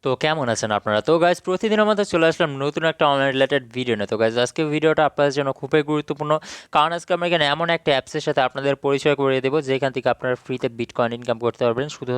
তো কেমন আছেন আপনারা? তো গাইজ প্রতিদিনের মতো চলে আসলাম নতুন একটা অনলাইন রিলেটেড ভিডিও নিয়ে। তো গাইজ আজকে ভিডিওটা আপনাদের জন্য খুবই গুরুত্বপূর্ণ, কারণ আজকে আমরা এখানে এমন একটা অ্যাপসের সাথে আপনাদের পরিচয় করিয়ে দেবো যেখান থেকে আপনারা ফ্রিতে বিটকয়েন ইনকাম করতে পারবেন শুধু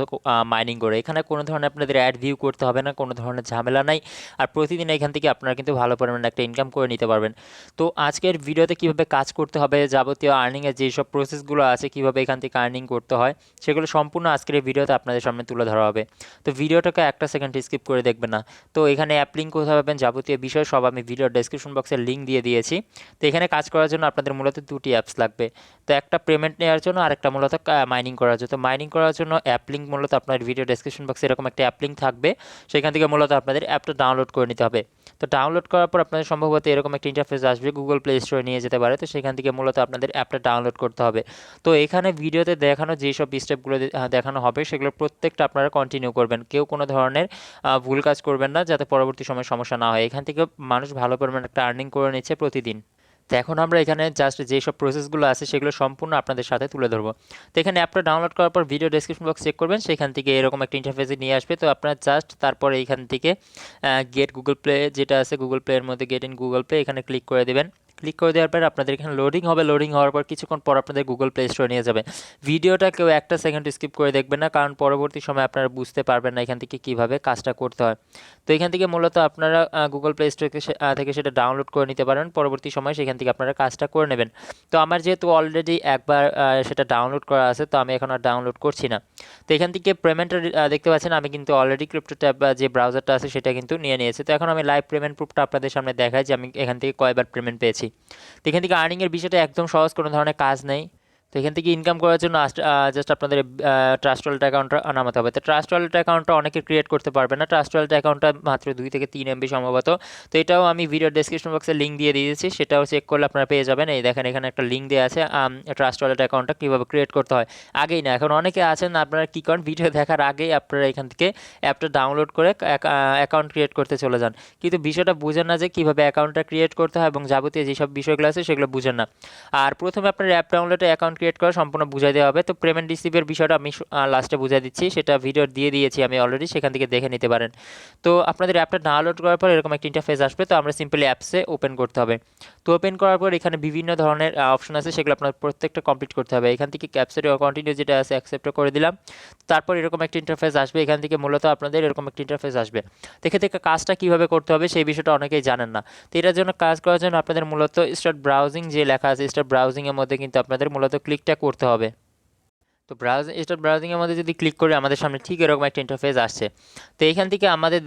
মাইনিং করে। এখানে কোনো ধরনের আপনাদের অ্যাড ভিউ করতে হবে না, কোনো ধরনের ঝামেলা নাই। আর প্রতিদিন এখান থেকে আপনারা কিন্তু ভালো পরিমাণে একটা ইনকাম করে নিতে পারবেন। তো আজকের ভিডিওতে কীভাবে কাজ করতে হবে, যাবতীয় আর্নিংয়ের যেসব প্রসেসগুলো আছে, কীভাবে এখান থেকে আর্নিং করতে হয়, সেগুলো সম্পূর্ণ আজকের এই ভিডিওতে আপনাদের সামনে তুলে ধরা হবে। তো ভিডিওটাকে একটা সেকেন্ড স্কিপ করে দেখবেন না। তো এখানে অ্যাপ লিঙ্ক কোথায় পাবেন, যাবতীয় বিষয় সব আমি ভিডিওর ডেসক্রিপশন বক্সে লিঙ্ক দিয়ে দিয়েছি। তো এখানে কাজ করার জন্য আপনাদের মূলত দুটি অ্যাপস লাগবে। তো একটা পেমেন্ট নেওয়ার জন্য, আর একটা মূলত মাইনিং করার জন্য। তো মাইনিং করার জন্য অ্যাপ লিঙ্ক মূলত আপনার ভিডিও ডেসক্রিপশন বক্সে এরকম একটা অ্যাপ লিঙ্ক থাকবে, সেখান থেকে মূলত আপনাদের অ্যাপটা ডাউনলোড করে নিতে হবে। তো ডাউনলোড করার পর আপনাদের সম্ভবত এরকম একটা ইন্টারফেস আসবে, গুগল প্লে স্টোরে নিয়ে যেতে পারে। তো সেখান থেকে মূলত আপনাদের অ্যাপটা ডাউনলোড করতে হবে। তো এখানে ভিডিওতে দেখানো যেসব স্টেপগুলো দেখানো হবে সেগুলো প্রত্যেকটা আপনারা কন্টিনিউ করবেন। কেউ কোনো ধরনের ভুল কাজ করবেন না, যাতে পরবর্তী সময়ে সমস্যা না হয়। এখান থেকে মানুষ ভালো পরিমাণে একটা আর্নিং করে নিচ্ছে প্রতিদিন। তো এখন আমরা এখানে জাস্ট যেসব প্রসেসগুলো আছে সেগুলো সম্পূর্ণ আপনাদের সাথে তুলে ধরবো। তো এখানে অ্যাপটা ডাউনলোড করার পর ভিডিও ডেসক্রিপশন বক্স চেক করবেন, সেখান থেকে এরকম একটা ইন্টারফেসে নিয়ে আসবে। তো আপনারা জাস্ট তারপরে এইখান থেকে গেট গুগল প্লে যেটা আছে, গুগল প্লের মধ্যে গেট ইন গুগল প্লে, এখানে ক্লিক করে দেবেন। ক্লিক করে দেওয়ার পর আপনাদের এখানে লোডিং হবে। লোডিং হওয়ার পর কিছুক্ষণ পর আপনাদের গুগল প্লে স্টোরে নিয়ে যাবে। ভিডিওটা কেউ একটা সেকেন্ড স্কিপ করে দেখবেন না, কারণ পরবর্তী সময় আপনারা বুঝতে পারবেন না এখান থেকে কীভাবে কাজটা করতে হয়। তো এখান থেকে মূলত আপনারা গুগল প্লে স্টোর থেকে সেটা ডাউনলোড করে নিতে পারেন। পরবর্তী সময় সেখান থেকে আপনারা কাজটা করে নেবেন। তো আমার যেহেতু অলরেডি একবার সেটা ডাউনলোড করা আছে, তো আমি এখন আর ডাউনলোড করছি না। তো এখান থেকে পেমেন্টের দেখতে পাচ্ছেন আমি কিন্তু অলরেডি ক্রিপ্টো ট্যাব যে ব্রাউজারটা আছে সেটা কিন্তু নিয়ে নিয়েছি। তো এখন আমি লাইভ পেমেন্ট প্রুফটা আপনাদের সামনে দেখাই যে আমি এখান থেকে কয়বার পেমেন্ট পেয়েছি। তো এখান থেকে আর্নিংয়ের বিষয়টা একদম সহজ, কোনো ধরনের কাজ নেই। তো এখান থেকে ইনকাম করার জন্য জাস্ট আপনাদের ট্রাস্ট ওয়ালেট অ্যাকাউন্টটা নামাতে হবে। তো ট্রাস্ট ওয়ালেট অ্যাকাউন্টটা অনেকে ক্রিয়েট করতে পারবে না। ট্রাস্ট ওয়ালেট অ্যাকাউন্টটা মাত্র 2 থেকে 3 এমবি সম্ভবত। তো এটাও আমি ভিডিও ডেসক্রিপশন বক্সে লিঙ্ক দিয়ে দিয়েছি, সেটাও চেক করলে আপনারা পেয়ে যাবেন। এই দেখেন এখানে একটা লিঙ্ক দেওয়া আছে ট্রাস্ট ওয়ালেট অ্যাকাউন্টটা কীভাবে ক্রিয়েট করতে হয়। আগেই না, এখন অনেকে আছেন আপনারা কী করেন, ভিডিও দেখার আগেই আপনারা এখান থেকে অ্যাপটা ডাউনলোড করে অ্যাকাউন্ট ক্রিয়েট করতে চলে যান, কিন্তু বিষয়টা বুঝেন না যে কীভাবে অ্যাকাউন্টটা ক্রিয়েট করতে হয় এবং যাবতীয় যেসব বিষয়গুলো আছে সেগুলো বুঝেন না। আর প্রথমে আপনার অ্যাপ ডাউনলোডে অ্যাকাউন্ট ক্রিয়েট করা সম্পূর্ণ বুঝাই দেওয়া হবে। তো পেমেন্ট রিসিভের বিষয়টা আমি লাস্টে বুঝাই দিচ্ছি, সেটা ভিডিও দিয়ে দিয়েছি আমি অলরেডি, সেখান থেকে দেখে নিতে পারেন। তো আপনাদের অ্যাপটা ডাউনলোড করার পর এরকম একটা ইন্টারফেস আসবে। তো আমরা সিম্পলি অ্যাপসে ওপেন করতে হবে। তো ওপেন করার পর এখানে বিভিন্ন ধরনের অপশন আছে, সেগুলো আপনার প্রত্যেকটা কমপ্লিট করতে হবে। এখান থেকে ক্যাপচারে কন্টিনিউ যেটা আছে অ্যাকসেপ্ট করে দিলাম। তারপর এরকম একটা ইন্টারফেস আসবে, এখান থেকে মূলত আপনাদের এরকম একটা ইন্টারফেস আসবে। দেখে থেকে কাজটা কীভাবে করতে হবে সেই বিষয়টা অনেকেই জানেন না। তো এটার জন্য কাজ করার জন্য আপনাদের মূলত স্টার্ট ব্রাউজিং যে লেখা আছে, স্টার্ট ব্রাউজিংয়ের মধ্যে কিন্তু আপনাদের মূলত ক্লিকটা করতে হবে। তো স্টার্ট ব্রাউজিংয়ের মধ্যে যদি ক্লিক করি আমাদের সামনে ঠিক এরকম একটা ইন্টারফেস আসছে। তো এইখান থেকে আমাদের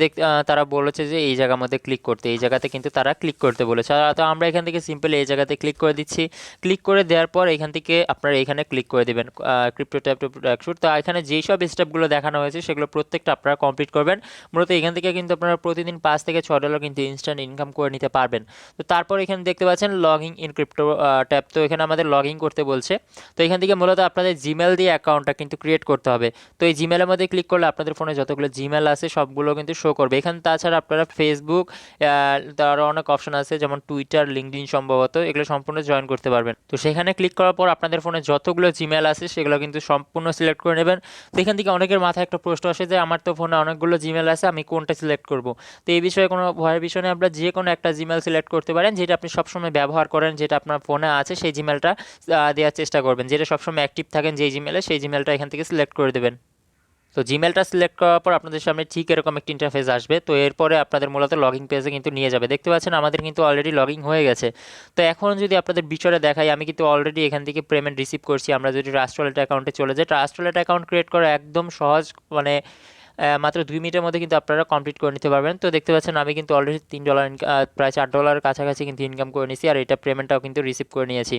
তারা বলেছে যে এই জায়গার মধ্যে ক্লিক করতে, এই জায়গাতে কিন্তু তারা ক্লিক করতে বলেছে। তো আমরা এখান থেকে সিম্পলি এই জায়গাতে ক্লিক করে দিচ্ছি। ক্লিক করে দেওয়ার পর এখান থেকে আপনারা এখানে ক্লিক করে দেবেন ক্রিপ্টো ট্যাব টু ট্র্যাকশুট। তো এখানে যেই সব স্টেপগুলো দেখানো হয়েছে সেগুলো প্রত্যেকটা আপনারা কমপ্লিট করবেন। মূলত এখান থেকে কিন্তু আপনারা প্রতিদিন $5 থেকে $6 কিন্তু ইনস্ট্যান্ট ইনকাম করে নিতে পারবেন। তো তারপর এখানে দেখতে পাচ্ছেন লগইন ইন ক্রিপ্টো ট্যাব। তো এখানে আমাদের লগ ইন করতে বলছে। তো এখান থেকে মূলত আপনাদের জিমেল দিয়ে অ্যাকাউন্টটা কিন্তু ক্রিয়েট করতে হবে। তো এই জিমেলের মধ্যে ক্লিক করলে আপনাদের ফোনে যতগুলো জিমেল আছে সবগুলো কিন্তু শো করবে এখানে। তাছাড়া আপনারা ফেসবুক, তারও অনেক অপশন আছে যেমন টুইটার, লিঙ্কডইন সম্ভবত, এগুলো সম্পূর্ণ জয়েন করতে পারবেন। তো সেখানে ক্লিক করার পর আপনাদের ফোনে যতগুলো জিমেল আছে সেগুলো কিন্তু সম্পূর্ণ সিলেক্ট করে নেবেন। তো এখান থেকে অনেকের মাথায় একটা প্রশ্ন আসে যে আমার তো ফোনে অনেকগুলো জিমেল আছে, আমি কোনটা সিলেক্ট করব। তো এই বিষয়ে কোনো ভয়ের বিষয় নেই, আপনারা যে কোনো একটা জিমেল সিলেক্ট করতে পারেন, যেটা আপনি সবসময় ব্যবহার করেন, যেটা আপনার ফোনে আছে সেই জিমেলটা দেওয়ার চেষ্টা করবেন। যেটা সবসময় অ্যাক্টিভ থাকেন যেই জিমেলে, সেই জিমেলটা এখান থেকে সিলেক্ট করে দেবেন। তো জিমেলটা সিলেক্ট করার পর আপনাদের সামনে ঠিক এরকম একটা ইন্টারফেস আসবে। তো এরপরে আপনাদের মূলত লগইন পেজে কিন্তু নিয়ে যাবে। দেখতে পাচ্ছেন আমাদের কিন্তু অলরেডি লগইন হয়ে গেছে। তো এখন যদি আপনাদের বিষয়টা দেখাই, আমি কিন্তু অলরেডি এখান থেকে পেমেন্ট রিসিভ করছি। আমরা যদি ট্রাস্ট ওয়ালেট অ্যাকাউন্টে চলে যাই, ট্রাস্ট ওয়ালেট অ্যাকাউন্ট ক্রিয়েট করা একদম সহজ, মানে মাত্র 2 মিনিটের মধ্যে কিন্তু আপনারা কমপ্লিট করে নিতে পারবেন। তো দেখতে পাচ্ছেন আমি কিন্তু অলরেডি $3 প্রায় $4 কাছাকাছি কিন্তু ইনকাম করে নিয়েছি, আর এটা পেমেন্টটাও কিন্তু রিসিভ করে নিয়েছি।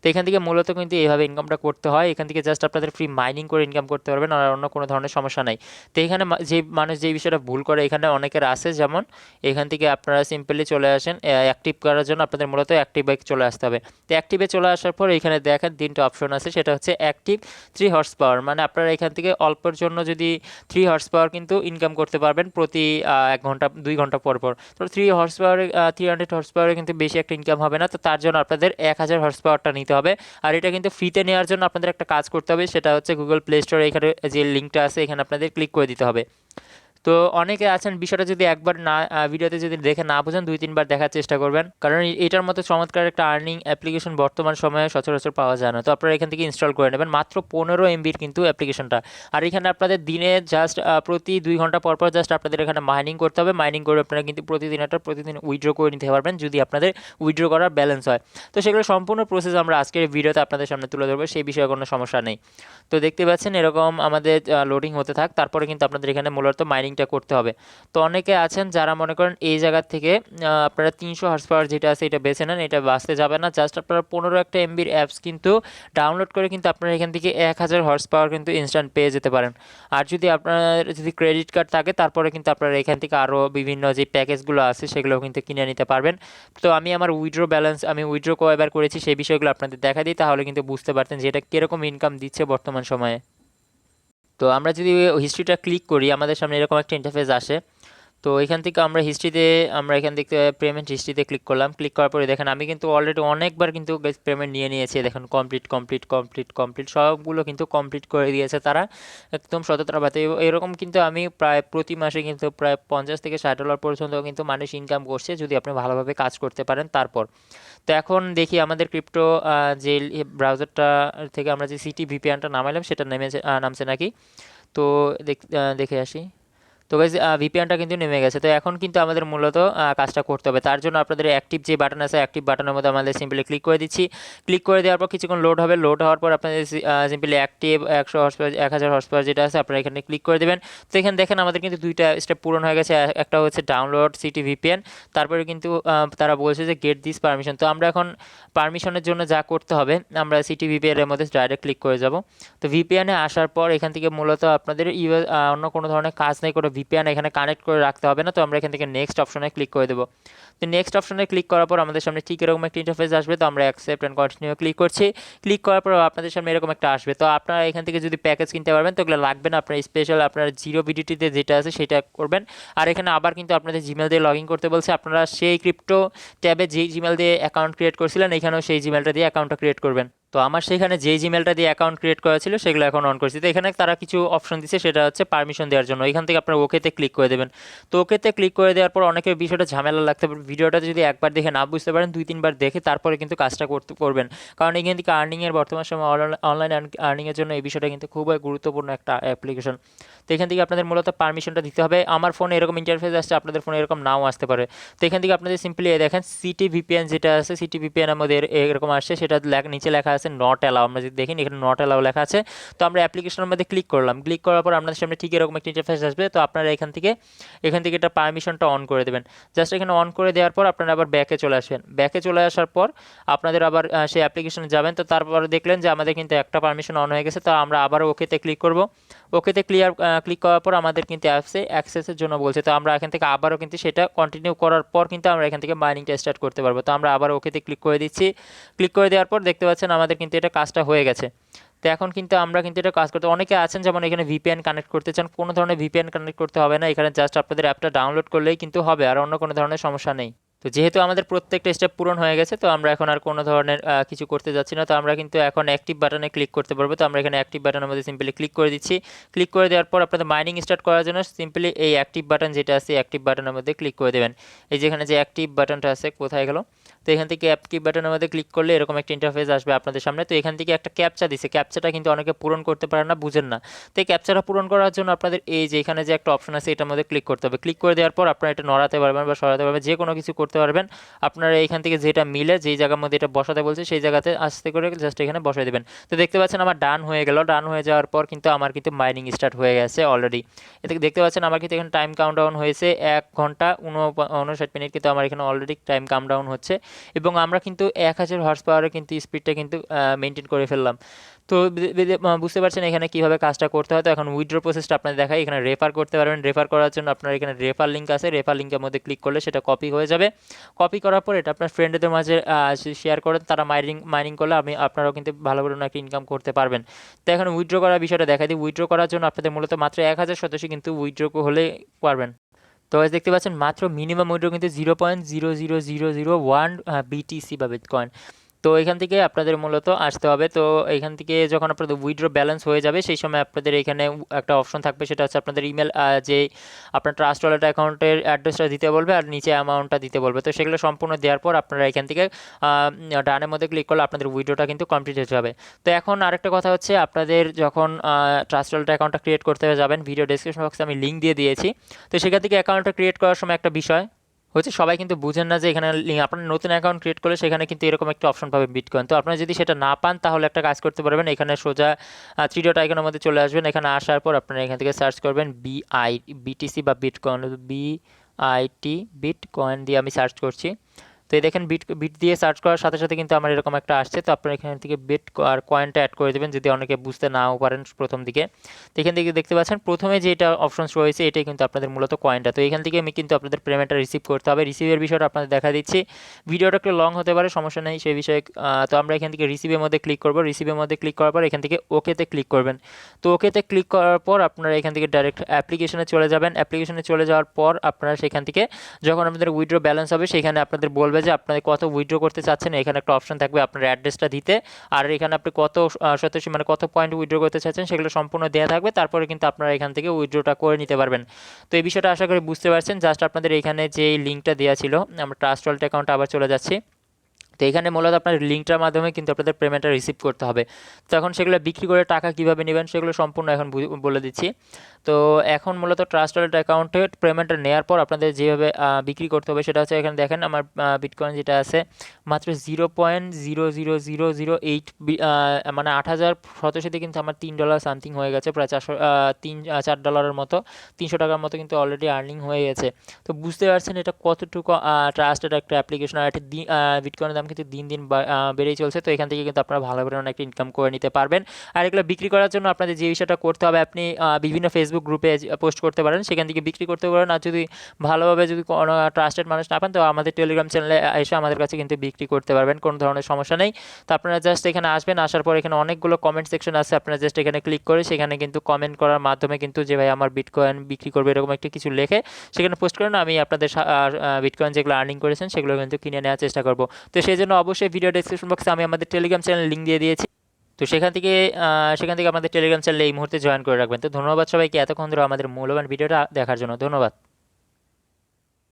তো এখান থেকে মূলত কিন্তু এইভাবে ইনকামটা করতে হয়। এখান থেকে জাস্ট আপনাদের ফ্রি মাইনিং করে ইনকাম করতে পারবেন, আর অন্য কোনো ধরনের সমস্যা নাই। তো এখানে যে মানুষ যে বিষয়টা ভুল করে এখানে অনেকের আছে, যেমন এখান থেকে আপনারা সিম্পলি চলে আসেন অ্যাক্টিভ করার জন্য আপনাদের মূলত অ্যাক্টিভে চলে আসতে হবে। তো অ্যাক্টিভে চলে আসার পর এখানে দেখেন 3টা অপশন আছে, সেটা হচ্ছে অ্যাক্টিভ 3 হর্স পাওয়ার, মানে আপনারা এখান থেকে অল্পের জন্য যদি 3 হর্স পাওয়ার কিন্তু ইনকাম করতে পারবেন প্রতি 1 ঘন্টা 2 ঘন্টা পর পর। তো 3 হর্স পাওয়ারে 300 হর্স পাওয়ারে কিন্তু বেশি একটা ইনকাম হবে না। তো তার জন্য আপনাদের 1000 হর্স পাওয়ারটা নিতে হবে। আর এটা কিন্তু ফ্রিতে নেওয়ার জন্য আপনাদের একটা কাজ করতে হবে, সেটা হচ্ছে গুগল প্লে স্টোরে এখানে যে লিঙ্কটা আছে এখানে আপনাদের ক্লিক করে দিতে হবে। তো অনেকে আছেন বিষয়টা যদি একবার না ভিডিওতে যদি দেখে না বোঝেন 2-3 বার দেখার চেষ্টা করবেন, কারণ এটার মতো চমৎকার একটা আর্নিং অ্যাপ্লিকেশন বর্তমান সময়ে সচরাচর পাওয়া যায় না। তো আপনারা এখান থেকে ইনস্টল করে নেবেন, মাত্র 15 MBর কিন্তু অ্যাপ্লিকেশনটা। আর এখানে আপনাদের দিনে জাস্ট প্রতি 2 ঘন্টা পর পর জাস্ট আপনাদের এখানে মাইনিং করতে হবে। মাইনিং করে আপনারা কিন্তু প্রতিদিন উইথড্র করে নিতে পারবেন যদি আপনাদের উইথড্র করার ব্যালেন্স হয়। তো সেগুলো সম্পূর্ণ প্রসেস আমরা আজকের ভিডিওতে আপনাদের সামনে তুলে ধরবো, সেই বিষয়ে কোনো সমস্যা নেই। তো দেখতে পাচ্ছেন এরকম আমাদের লোডিং হতে থাক, তারপরে কিন্তু আপনাদের এখানে মূলত মাইনিংটা করতে হবে। তো অনেকে আছেন যারা মনে করেন এই জায়গা থেকে আপনারা 300 হর্স পাওয়ার যেটা আছে এটা বেছে নেন, এটা বাঁচতে যাবে না। জাস্ট আপনারা 15 MBর অ্যাপস কিন্তু ডাউনলোড করে কিন্তু আপনারা এখান থেকে 1000 হর্স পাওয়ার কিন্তু ইনস্ট্যান্ট পেয়ে যেতে পারেন। আর যদি আপনার যদি ক্রেডিট কার্ড থাকে তারপরে কিন্তু আপনারা এখান থেকে আরও বিভিন্ন যে প্যাকেজগুলো আছে সেগুলো কিন্তু কিনে নিতে পারবেন। তো আমি আমার উইথড্র কয়বার করেছি সেই বিষয়গুলো আপনাদের দেখা দিই, তাহলে কিন্তু বুঝতে পারতেন যে এটা কীরকম ইনকাম দিচ্ছে বর্তমান সময়ে। তো আমরা যদি হিস্ট্রিটা ক্লিক করি আমাদের সামনে এরকম একটা ইন্টারফেস আসে। তো এখান থেকে আমরা এখান থেকে পেমেন্ট হিস্ট্রিতে ক্লিক করলাম। ক্লিক করার পরে দেখেন আমি কিন্তু অলরেডি অনেকবার কিন্তু পেমেন্ট নিয়ে নিয়েছি। দেখেন কমপ্লিট সবগুলো কিন্তু কমপ্লিট করে দিয়েছে তারা একদম সততাভাবে। এরকম কিন্তু আমি প্রায় প্রতি মাসে কিন্তু প্রায় $50 থেকে $60 পর্যন্ত কিন্তু মানুষ ইনকাম করছে যদি আপনি ভালোভাবে কাজ করতে পারেন তারপর। তো এখন দেখি আমাদের ক্রিপ্টো যে ব্রাউজারটা থেকে আমরা যে সিটি ভিপিএনটা নামাইলাম সেটা নামছে নাকি। তো দেখে আসি। তো গাইজ ভিপিএনটা কিন্তু নেমে গেছে। তো এখন কিন্তু আমাদের মূলত কাজটা করতে হবে। তার জন্য আপনাদের অ্যাক্টিভ যে বাটন আছে অ্যাক্টিভ বাটনের মধ্যে আমাদের সিম্পলি ক্লিক করে দিচ্ছি। ক্লিক করে দেওয়ার পর কিছুক্ষণ লোড হবে। লোড হওয়ার পর আপনাদের simply active 100 horse power 1000 horse power যেটা আছে আপনারা এখানে ক্লিক করে দেবেন। তো এখানে দেখেন আমাদের কিন্তু 2টা স্টেপ পূরণ হয়ে গেছে। একটা হচ্ছে ডাউনলোড সিটি ভিপিএন, তারপরে কিন্তু তারা বলছে যে গেট দিস পারমিশন। তো আমরা এখন পারমিশনের জন্য যা করতে হবে আমরা সিটি ভিপিএনের মধ্যে ডাইরেক্ট ক্লিক করে যাব। তো ভিপিএনে আসার পর এখান থেকে মূলত আপনাদের অন্য কোনো ধরনের কাজ নেই, কোনো ভিপিএন এখানে কানেক্ট করে রাখতে হবে না। তো আমরা এখান থেকে নেক্সট অপশনে ক্লিক করে দেবো। তো নেক্সট অপশনে ক্লিক করার পর আমাদের সামনে ঠিক এরকম একটা ইন্টারফেস আসবে। তো আমরা অ্যাকসেপ্ট অ্যান্ড কন্টিনিউ ক্লিক করছি। ক্লিক করার পর আপনাদের সামনে এরকম একটা আসবে। তো আপনারা এখান থেকে যদি প্যাকেজ কিনতে পারবেন তো এগুলো লাগবে না, আপনার স্পেশাল আপনার 0BDTতে যেটা আছে সেটা করবেন। আর এখানে আবার কিন্তু আপনাদের জিমেল দিয়ে লগ ইন করতে বলছে। আপনারা সেই ক্রিপ্টো ট্যাবে যেই জিমেল দিয়ে অ্যাকাউন্ট ক্রিয়েট করছিলেন এখানেও সেই জিমেলটা দিয়ে অ্যাকাউন্টটা ক্রিয়েট করবেন। তো আমার সেখানে যেই জিমেলটা দিয়ে অ্যাকাউন্ট ক্রিয়েট করা ছিল সেগুলো এখন অন করছি। তো এখানে তারা কিছু অপশন দিচ্ছে, সেটা হচ্ছে পারমিশন দেওয়ার জন্য। এখান থেকে আপনারা ওকেতে ক্লিক করে দেবেন। তো ওকেতে ক্লিক করে দেওয়ার পর অনেকের বিষয়টা ঝামেলা লাগতে পারে। ভিডিওটা যদি একবার দেখে না বুঝতে পারেন 2-3বার দেখে তারপরে কিন্তু কাজটা করবেন, কারণ এখান থেকে আর্নিংয়ের বর্তমান সময় অনলাইন আর্নিংয়ের জন্য এই বিষয়টা কিন্তু খুবই গুরুত্বপূর্ণ একটা অ্যাপ্লিকেশন। তো এখান থেকে আপনাদের মূলত পারমিশনটা দিতে হবে। আমার ফোনে এরকম ইন্টারফেস আসছে, আপনাদের ফোনে এরকম নাও আসতে পারে। তো এখান থেকে আপনাদের সিম্পলি দেখেন সিটি ভিপিএন যেটা আছে সিটি ভিপিএনের মধ্যে এরকম আসছে, সেটা নিচে লেখা আছে নট অ্যালাউ। আমরা যদি দেখেন এখানে নট অ্যালাউ লেখা আছে। তো আমরা অ্যাপ্লিকেশনের মধ্যে ক্লিক করলাম। ক্লিক করার পর আপনাদের সামনে ঠিক এরকম একটা ইন্টারফেস আসবে। তো আপনারা এখান থেকে এটা পারমিশনটা অন করে দেবেন। জাস্ট এখানে অন করে দেওয়ার পর আপনারা আবার ব্যাকে চলে আসবেন। ব্যাকে চলে আসার পর আপনাদের আবার সেই অ্যাপ্লিকেশনে যাবেন। তো তারপরে দেখলেন যে আমাদের কিন্তু একটা পারমিশন অন হয়ে গেছে। তো আমরা আবার ওকেতে ক্লিক করব। ওকেতে ক্লিক করার পর আমাদের কিন্তু অ্যাপসে অ্যাক্সেসের জন্য বলছে। তো আমরা এখান থেকে আবারও কিন্তু সেটা কন্টিনিউ করার পর কিন্তু আমরা এখান থেকে মাইনিংটা স্টার্ট করতে পারবো। তো আমরা আবার ওকেতে ক্লিক করে দিচ্ছি। ক্লিক করে দেওয়ার পর দেখতে পাচ্ছেন আমাদের কিন্তু এটা কাজটা হয়ে গেছে। তো এখন কিন্তু আমরা কিন্তু এটা কাজ করতে, অনেকে আছেন যেমন এখানে ভিপিএন কানেক্ট করতে চান, কোনো ধরনের ভিপিএন কানেক্ট করতে হবে না। এখানে জাস্ট আপনাদের অ্যাপটা ডাউনলোড করলেই কিন্তু হবে, আর অন্য কোনো ধরনের সমস্যা নেই। তো যেহেতু আমাদের প্রত্যেকটা স্টেপ পূরণ হয়ে গেছে তো আমরা এখন আর কোনো ধরনের কিছু করতে যাচ্ছি না। তো আমরা কিন্তু এখন অ্যাক্টিভ বাটনে ক্লিক করতে পারবো। তো আমরা এখানে অ্যাক্টিভ বাটনের মধ্যে সিম্পলি ক্লিক করে দিচ্ছি। ক্লিক করে দেওয়ার পর আপনাদের মাইনিং স্টার্ট করার জন্য সিম্পলি এই অ্যাক্টিভ বাটন যেটা আছে অ্যাক্টিভ বাটনের মধ্যে ক্লিক করে দেবেন। এই যেখানে যে অ্যাক্টিভ বাটনটা আছে কোথায় গেল, তো এখান থেকে অ্যাক্টিভ বাটনের মধ্যে ক্লিক করলে এরকম একটা ইন্টারফেস আসবে আপনাদের সামনে। তো এখান থেকে একটা ক্যাপচা দিছে, ক্যাপচাটা কিন্তু অনেকে পূরণ করতে পারে না, বুঝেন না। তো এই ক্যাপচাটা পূরণ করার জন্য আপনাদের এই যে এখানে যে একটা অপশন আছে এটার মধ্যে ক্লিক করতে হবে। ক্লিক করে দেওয়ার পর আপনারা এটা নড়াতে পারবেন বা সরাতে পারবেন, যে কোনো কিছু করতে পারবেন। আপনারা এইখান থেকে যেটা মিলে যেই জায়গার মধ্যে এটা বসাতে বলছে সেই জায়গাতে আস্তে করে জাস্ট এখানে বসাই দেবেন। তো দেখতে পাচ্ছেন আমার ডান হয়ে গেল। ডান হয়ে যাওয়ার পর কিন্তু আমার কিন্তু মাইনিং স্টার্ট হয়ে গেছে অলরেডি। এতে দেখতে পাচ্ছেন আমার কিন্তু এখানে টাইম কাউন্টডাউন হয়েছে 1 ঘন্টা 59 মিনিট, কিন্তু আমার এখানে অলরেডি টাইম কাউন্টডাউন হচ্ছে। এবং আমরা কিন্তু 1000 হর্স পাওয়ারে কিন্তু স্পিডটা কিন্তু মেনটেন করে ফেললাম। তো বুঝতে পারছেন এখানে কীভাবে কাজটা করতে হয়। তো এখন উইথড্র প্রসেসটা আপনাদের দেখাই। এখানে রেফার করতে পারবেন। রেফার করার জন্য আপনার এখানে রেফার লিঙ্ক আছে, রেফার লিঙ্কের মধ্যে ক্লিক করলে সেটা কপি হয়ে যাবে। কপি করার পর এটা আপনার ফ্রেন্ডদের মাঝে শেয়ার করেন, তারা মাইনিং করলে আপনারাও কিন্তু ভালো করে একটা ইনকাম করতে পারবেন। তো এখন উইথড্র করার বিষয়টা দেখাই দিই। উইথড্র করার জন্য আপনাদের মূলত মাত্র 1000 সদস্য কিন্তু উইথড্র হলে পারবেন। তো দেখতে পাচ্ছেন মাত্র মিনিমাম উইথড্র কিন্তু 0.00001 BTC বা বিটকয়েন। তো তো এখান থেকে আপনাদের মূলত আসতে হবে। তো এখান থেকে যখন আপনাদের উইথড্র ব্যালেন্স হয়ে যাবে সেই সময় আপনাদের এখানে একটা অপশন থাকবে, সেটা হচ্ছে আপনাদের ইমেল যে আপনার ট্রাস্ট ওয়ালেট অ্যাকাউন্টের অ্যাড্রেসটা দিতে বলবে আর নিচে অ্যামাউন্টটা দিতে বলবে। তো সেগুলো সম্পূর্ণ দেওয়ার পর আপনারা এখান থেকে ডানের মধ্যে ক্লিক করলে আপনাদের উইথড্রটা কিন্তু কমপ্লিট হয়ে যাবে। তো এখন আরেকটা কথা হচ্ছে, আপনাদের যখন ট্রাস্ট ওয়ালেট অ্যাকাউন্টটা ক্রিয়েট করতে যাবেন, ভিডিও ডেসক্রিপশন বক্সে আমি লিঙ্ক দিয়ে দিয়েছি। তো সেখান থেকে অ্যাকাউন্টটা ক্রিয়েট করার সময় একটা বিষয় হচ্ছে, সবাই কিন্তু বুঝেন না যে এখানে আপনার নতুন অ্যাকাউন্ট ক্রিয়েট করলে সেখানে কিন্তু এরকম একটা অপশন পাবে বিটকয়েন। তো আপনারা যদি সেটা না পান তাহলে একটা কাজ করতে পারবেন, এখানে সোজা থ্রি ডট আইকনের মধ্যে চলে আসবেন। এখানে আসার পর আপনারা এখান থেকে সার্চ করবেন বিটিসি বা বিটকয়েন, বিটকয়েন দিয়ে আমি সার্চ করছি। তো এই দেখেন বিট দিয়ে সার্চ করার সাথে সাথে কিন্তু আমার এরকম একটা আসছে। তো আপনারা এখান থেকে বিট আর কয়েনটা অ্যাড করে দেবেন যদি অনেকে বুঝতে নাও পারেন প্রথম দিকে। তো এখান থেকে দেখতে পাচ্ছেন প্রথমে যেটা অপশনস রয়েছে এটাই কিন্তু আপনাদের মূলত কয়েনটা। তো এখান থেকে আমি কিন্তু আপনাদের পেমেন্টটা রিসিভ করতে হবে। রিসিভের বিষয়টা আপনাদের দেখা দিচ্ছি, ভিডিওটা একটু লং হতে পারে, সমস্যা নেই সেই বিষয়ে। তো আমরা এখান থেকে রিসিভের মধ্যে ক্লিক করব। রিসিভের মধ্যে ক্লিক করার পর এখান থেকে ওকেতে ক্লিক করবেন। তো ওকেতে ক্লিক করার পর আপনারা এখান থেকে ডাইরেক্ট অ্যাপ্লিকেশনে চলে যাবেন। অ্যাপ্লিকেশনে চলে যাওয়ার পর আপনারা সেখান থেকে যখন আপনাদের উইথড্র ব্যালেন্স হবে সেখানে আপনাদের বলবে যে আপনাদের কত উইথড্র করতে চাচ্ছেন। এখানে একটা অপশন থাকবে আপনার অ্যাড্রেসটা দিতে, আর এখানে আপনি কত শতাংশ মানে কত পয়েন্ট উইথড্র করতে চাচ্ছেন সেগুলো সম্পূর্ণ দেওয়া থাকবে। তারপরে কিন্তু আপনারা এখান থেকে উইথড্রটা করে নিতে পারবেন। তো এই বিষয়টা আশা করি বুঝতে পারছেন। জাস্ট আপনাদের এখানে যে লিঙ্কটা দেওয়া ছিল, আমরা ট্রাস্ট ওয়ালেট অ্যাকাউন্টে আবার চলে যাচ্ছি। তো এখানে মূলত আপনার লিঙ্কটার মাধ্যমে কিন্তু আপনাদের পেমেন্টটা রিসিভ করতে হবে। তো এখন সেগুলো বিক্রি করে টাকা কীভাবে নেবেন সেগুলো সম্পূর্ণ এখন বলে দিচ্ছি। তো এখন মূলত ট্রাস্ট ওয়ালেট অ্যাকাউন্টে পেমেন্টটা নেওয়ার পর আপনাদের যেভাবে বিক্রি করতে হবে সেটা হচ্ছে, এখানে দেখেন আমার বিটকয়েন যেটা আছে মাত্র 0.00008 মানে 8,700 কিন্তু আমার $3 সামথিং হয়ে গেছে, প্রায় 4 ডলারের মতো, 300 টাকার মতো কিন্তু অলরেডি আর্নিং হয়ে গেছে। তো বুঝতে পারছেন এটা কতটুকু ট্রাস্টেড একটা অ্যাপ্লিকেশন, আর একটা বিটকয়েনের দাম কিন্তু দিন দিন বেড়েই চলছে। তো এখান থেকে কিন্তু আপনারা ভালো পরিমাণে একটা ইনকাম করে নিতে পারবেন। আর এগুলো বিক্রি করার জন্য আপনাদের যে বিষয়টা করতে হবে, আপনি বিভিন্ন ফেসবুক গ্রুপে পোস্ট করতে পারেন, সেখান থেকে বিক্রি করতে পারেন। আর যদি ভালোভাবে যদি কোনো ট্রাস্টেড মানুষ না পান তো আমাদের টেলিগ্রাম চ্যানেলে এসে আমাদের কাছে কিন্তু বিক্রি করতে পারবেন, কোনো ধরনের সমস্যা নেই। তো আপনারা জাস্ট এখানে আসবেন, আসার পর এখানে অনেকগুলো কমেন্ট সেকশন আছে, আপনারা জাস্ট এখানে ক্লিক করে সেখানে কিন্তু কমেন্ট করার মাধ্যমে কিন্তু যে ভাই আমার বিটকয়েন বিক্রি করবে এরকম একটা কিছু লেখে সেখানে পোস্ট করেন, আমি আপনাদের বিটকয়েন যেগুলো আর্নিং করেছেন সেগুলো কিন্তু কিনে নেওয়ার চেষ্টা করব। তো সেই জন্য অবশ্যই ভিডিও ডেসক্রিপশন বক্সে আমি আমাদের টেলিগ্রাম চ্যানেল লিঙ্ক দিয়ে দিয়েছি। তো সেখান থেকে আমাদের টেলিগ্রাম চ্যানেলে এই মুহূর্তে জয়েন করে রাখবেন। তো ধন্যবাদ সবাইকে এতক্ষণ ধরে আমাদের মূল্যবান ভিডিওটা দেখার জন্য, ধন্যবাদ।